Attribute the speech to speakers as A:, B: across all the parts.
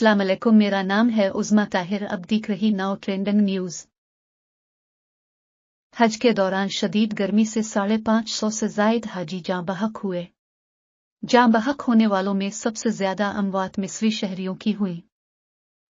A: अस्सलाम वालेकुम, मेरा नाम है उज़्मा ताहिर। अब देख रही नाउ ट्रेंडिंग न्यूज़। हज के दौरान शदीद गर्मी से 550 से जायद हाजी जाँ बहक हुए। जाँ बहक होने वालों में सबसे ज्यादा अमवात मिस्री शहरियों की हुई।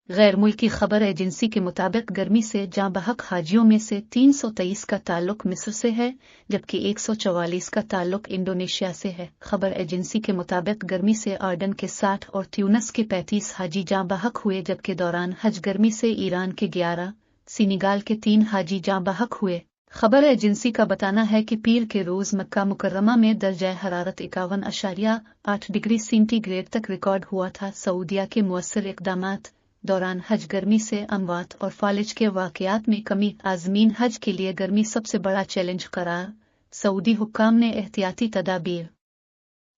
A: गैर मुल्की खबर एजेंसी के मुताबिक गर्मी से जाँ बहक हाजियों में से 323 का ताल्लुक मिस्र से है, जबकि 144 का ताल्लुक इंडोनेशिया से है। खबर एजेंसी के मुताबिक गर्मी से आर्डन के 60 और ट्यूनस के 35 हाजी जाँ बहक हुए, जबकि दौरान हज गर्मी से ईरान के 11, सीनेगाल के 3 हाजी जाँ बहक हुए। खबर एजेंसी का बताना है कि पीर के रोज मक्का मुकर्रमा में दर्जा हरारत 51.8 डिग्री सेंटीग्रेड तक रिकॉर्ड हुआ था। सऊदिया के मुअस्सर इक़दामात दौरान हज गर्मी से अमवात और फालिज के वाक़यात में कमी। आज़मीन हज के लिए गर्मी सबसे बड़ा चैलेंज करार सऊदी हुक्काम ने एहतियाती तदाबीर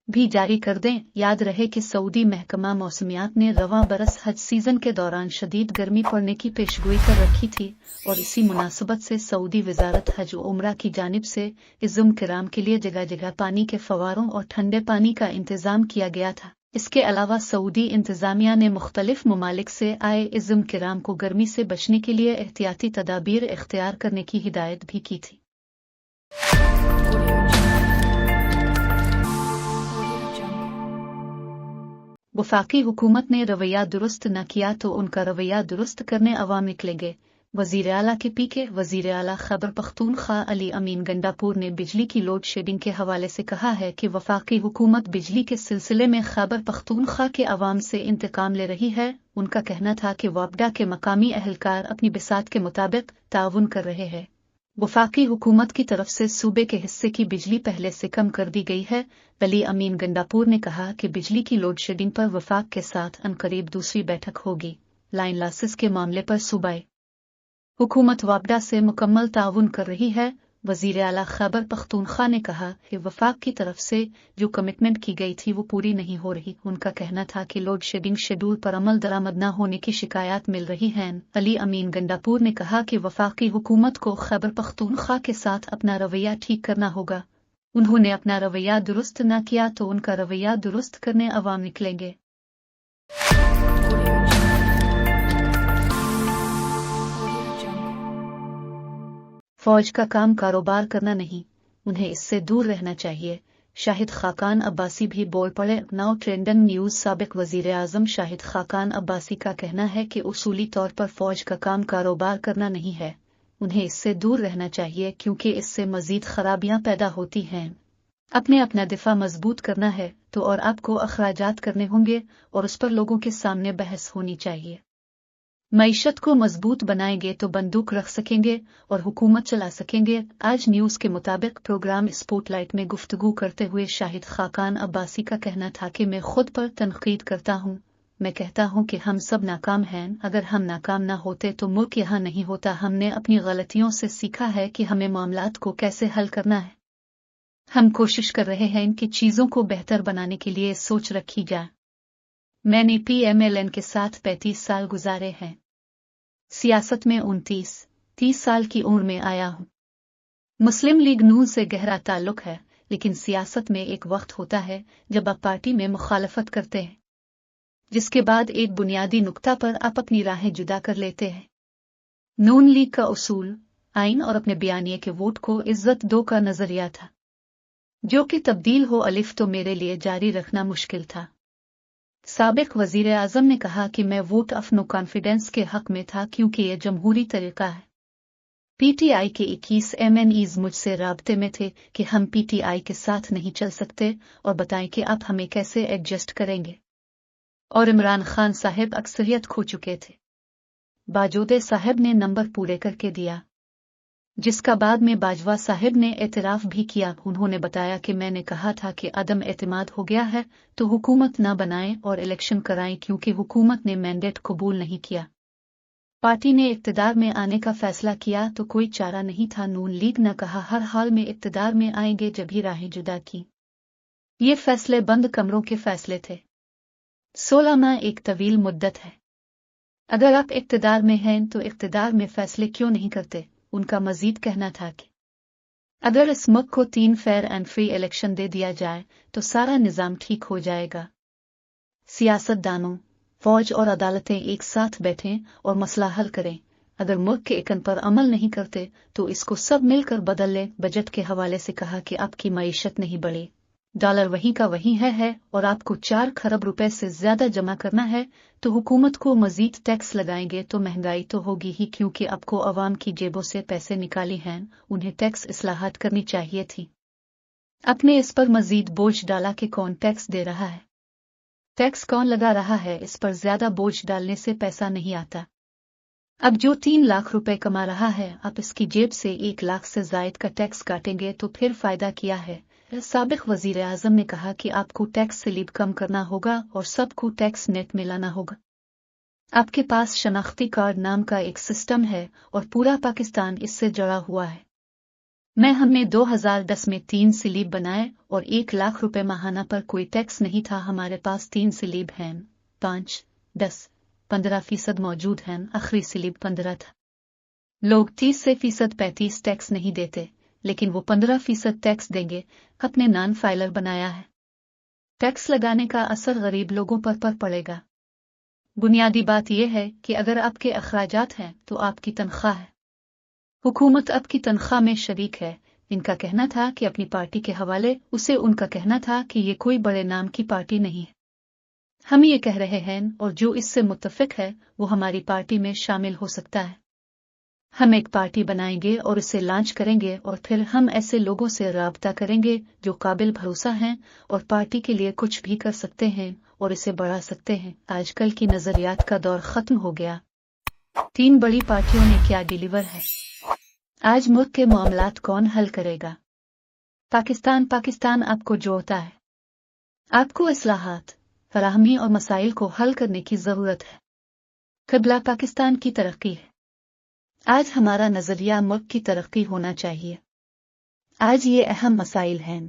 A: भी जारी कर दें। याद रहे कि सऊदी महकमा मौसमियात ने रवां बरस हज सीजन के दौरान शदीद गर्मी पड़ने की पेशगोई कर रखी थी और इसी मुनासबत से सऊदी वजारत हज व उम्रा की जानिब से इज़्ज़ुम किराम के लिए जगह जगह पानी के फवारों और ठंडे पानी का इंतजाम किया गया था। इसके अलावा सऊदी इंतजामिया ने मुख्तलिफ ममालिक से आए इज़्ज़ुम किराम को गर्मी से बचने के लिए एहतियाती तदाबीर इख्तियार करने की हिदायत भी की थी। वफाकी हुकूमत ने रवैया दुरुस्त न किया तो उनका रवैया दुरुस्त करने अवाम निकलेंगे। वज़ीर आला के पीके वज़ीर आला खैबर पख्तूनख्वा अली अमीन गंडापुर ने बिजली की लोड शेडिंग के हवाले से कहा है कि वफाकी हुकूमत बिजली के सिलसिले में खैबर पख्तूनख्वा के अवाम से इंतकाम ले रही है। उनका कहना था कि वापडा के मकामी अहलकार अपनी बिसात के मुताबिक ताउन कर रहे हैं। वफाकी हुकूमत की तरफ से सूबे के हिस्से की बिजली पहले से कम कर दी गई है। अली अमीन गंडापुर ने कहा कि बिजली की लोड शेडिंग पर वफाक के साथ अनकरीब दूसरी बैठक होगी। लाइन लॉसेस के मामले पर सूबाई हुकूमत वापडा से मुकम्मल ताउन कर रही है। वज़ीर आला खैबर पख्तूनख्वा ने कहा कि वफाक की तरफ से जो कमिटमेंट की गई थी वो पूरी नहीं हो रही। उनका कहना था कि लोड शेडिंग शेड्यूल पर अमल दरामद न होने की शिकायत मिल रही हैं। अली अमीन गंडापुर ने कहा कि वफाकी हुकूमत को खैबर पख्तूनख्वा के साथ अपना रवैया ठीक करना होगा। उन्होंने अपना रवैया दुरुस्त न किया तो उनका रवैया दुरुस्त करने अवाम निकलेंगे। फौज का काम कारोबार करना नहीं, उन्हें इससे दूर रहना चाहिए। शाहिद खाकान अब्बासी भी बोल पड़े। Now trending news. साबिक वज़ीर आज़म शाहिद खाकान अब्बासी का कहना है कि उसूली तौर पर फौज का काम कारोबार करना नहीं है, उन्हें इससे दूर रहना चाहिए क्योंकि इससे मजीद खराबियां पैदा होती हैं। अपना दिफा मजबूत करना है तो और आपको अखराजात करने होंगे और उस पर लोगों के सामने बहस होनी चाहिए। मईशत को मजबूत बनाएंगे तो बंदूक रख सकेंगे और हुकूमत चला सकेंगे। आज न्यूज़ के मुताबिक प्रोग्राम स्पॉटलाइट में गुफ्तगू करते हुए शाहिद खाकान अब्बासी का कहना था कि मैं खुद पर तनकीद करता हूँ। मैं कहता हूँ कि हम सब नाकाम हैं। अगर हम नाकाम ना होते तो मुल्क यहाँ नहीं होता। हमने अपनी गलतियों से सीखा है कि हमें मामलात को कैसे हल करना है। हम कोशिश कर रहे हैं कि चीज़ों को बेहतर बनाने के लिए सोच रखी जाए। मैंने PMLN के साथ 35 साल गुजारे हैं। सियासत में 29-30 साल की उम्र में आया हूँ। मुस्लिम लीग नून से गहरा ताल्लुक है, लेकिन सियासत में एक वक्त होता है जब आप पार्टी में मुखालफत करते हैं, जिसके बाद एक बुनियादी नुक्ता पर आप अपनी राहें जुदा कर लेते हैं। नून लीग का उसूल, आइन और अपने बयानिए के वोट को इज्जत दो का नजरिया था, जो कि तब्दील हो अलिफ तो मेरे लिए जारी रखना मुश्किल था। साबिक वजीर आजम ने कहा कि मैं वोट ऑफ नो कॉन्फिडेंस के हक में था क्योंकि यह जमहूरी तरीका है। PTI के 21 MNEs मुझसे राब्ते में थे कि हम PTI के साथ नहीं चल सकते और बताएं कि आप हमें कैसे एडजस्ट करेंगे। और इमरान खान साहब अक्सरियत खो चुके थे। बाजोदे साहब ने नंबर पूरे करके दिया, जिसका बाद में बाजवा साहब ने एतराफ़ भी किया। उन्होंने बताया कि मैंने कहा था कि अदम एतमाद हो गया है तो हुकूमत न बनाएं और इलेक्शन कराएं, क्योंकि हुकूमत ने मैंडेट कबूल नहीं किया। पार्टी ने इक़्तिदार में आने का फैसला किया तो कोई चारा नहीं था। नून लीग ने कहा हर हाल में इक़्तिदार में आएंगे जब ही राहें जुदा की। ये फैसले बंद कमरों के फैसले थे। 16 माह एक तवील मुद्दत है। अगर आप इक़्तिदार में हैं तो इक़्तिदार में फैसले क्यों नहीं करते। उनका मजीद कहना था कि अगर इस मुल्क को 3 fair and free election they दिया जाए तो सारा निज़ाम ठीक हो जाएगा। सियासतदानों, फौज और अदालतें एक साथ बैठें और मसला हल करें। अगर मुल्क के एकन पर अमल नहीं करते तो इसको सब मिलकर बदल लें। बजट के हवाले से कहा कि आपकी मईशत नहीं बढ़ी, डॉलर वहीं का वहीं है और आपको 4 खरब रुपए से ज्यादा जमा करना है तो हुकूमत को मजीद टैक्स लगाएंगे तो महंगाई तो होगी ही, क्योंकि आपको अवाम की जेबों से पैसे निकाली हैं। उन्हें टैक्स इस्लाहात करनी चाहिए थी। आपने इस पर मजीद बोझ डाला कि कौन टैक्स दे रहा है, टैक्स कौन लगा रहा है, इस पर ज्यादा बोझ डालने से पैसा नहीं आता। अब जो 3 लाख रुपए कमा रहा है आप इसकी जेब से 1 लाख से जायद का टैक्स काटेंगे तो फिर फायदा क्या है। साबिक वजीर आजम ने कहा कि आपको टैक्स स्लिप कम करना होगा और सबको टैक्स नेट में लाना होगा। आपके पास शनाख्ती कार्ड नाम का एक सिस्टम है और पूरा पाकिस्तान इससे जुड़ा हुआ है। हमने 2010 में 3 स्लिप बनाए और 1 लाख रुपए माहाना पर कोई टैक्स नहीं था। हमारे पास 3 स्लिप हैं, 5, 10, 15% मौजूद हैं। आखिरी स्लिप 15 था। लोग 30 से फीसद 35 टैक्स नहीं देते, लेकिन वो 15% टैक्स देंगे। अपने नॉन फाइलर बनाया है। टैक्स लगाने का असर गरीब लोगों पर पड़ेगा। बुनियादी बात यह है कि अगर आपके अखराजात हैं तो आपकी तनख्वाह है, हुकूमत आपकी तनख्वाह में शरीक है। इनका कहना था कि अपनी पार्टी के हवाले, उसे उनका कहना था कि ये कोई बड़े नाम की पार्टी नहीं है। हम ये कह रहे हैं और जो इससे मुत्तफिक है वो हमारी पार्टी में शामिल हो सकता है। हम एक पार्टी बनाएंगे और इसे लॉन्च करेंगे और फिर हम ऐसे लोगों से राब्ता करेंगे जो काबिल भरोसा हैं और पार्टी के लिए कुछ भी कर सकते हैं और इसे बढ़ा सकते हैं। आजकल की नजरियात का दौर खत्म हो गया। 3 बड़ी पार्टियों ने क्या डिलीवर है। आज मुल्क के मामलात कौन हल करेगा। पाकिस्तान आपको जोड़ता है। आपको इस्लाहात, फराहमी और मसाइल को हल करने की जरूरत है। क़िबला पाकिस्तान की तरक्की है। आज हमारा नजरिया मुल्क की तरक्की होना चाहिए। आज ये अहम मसाइल हैं।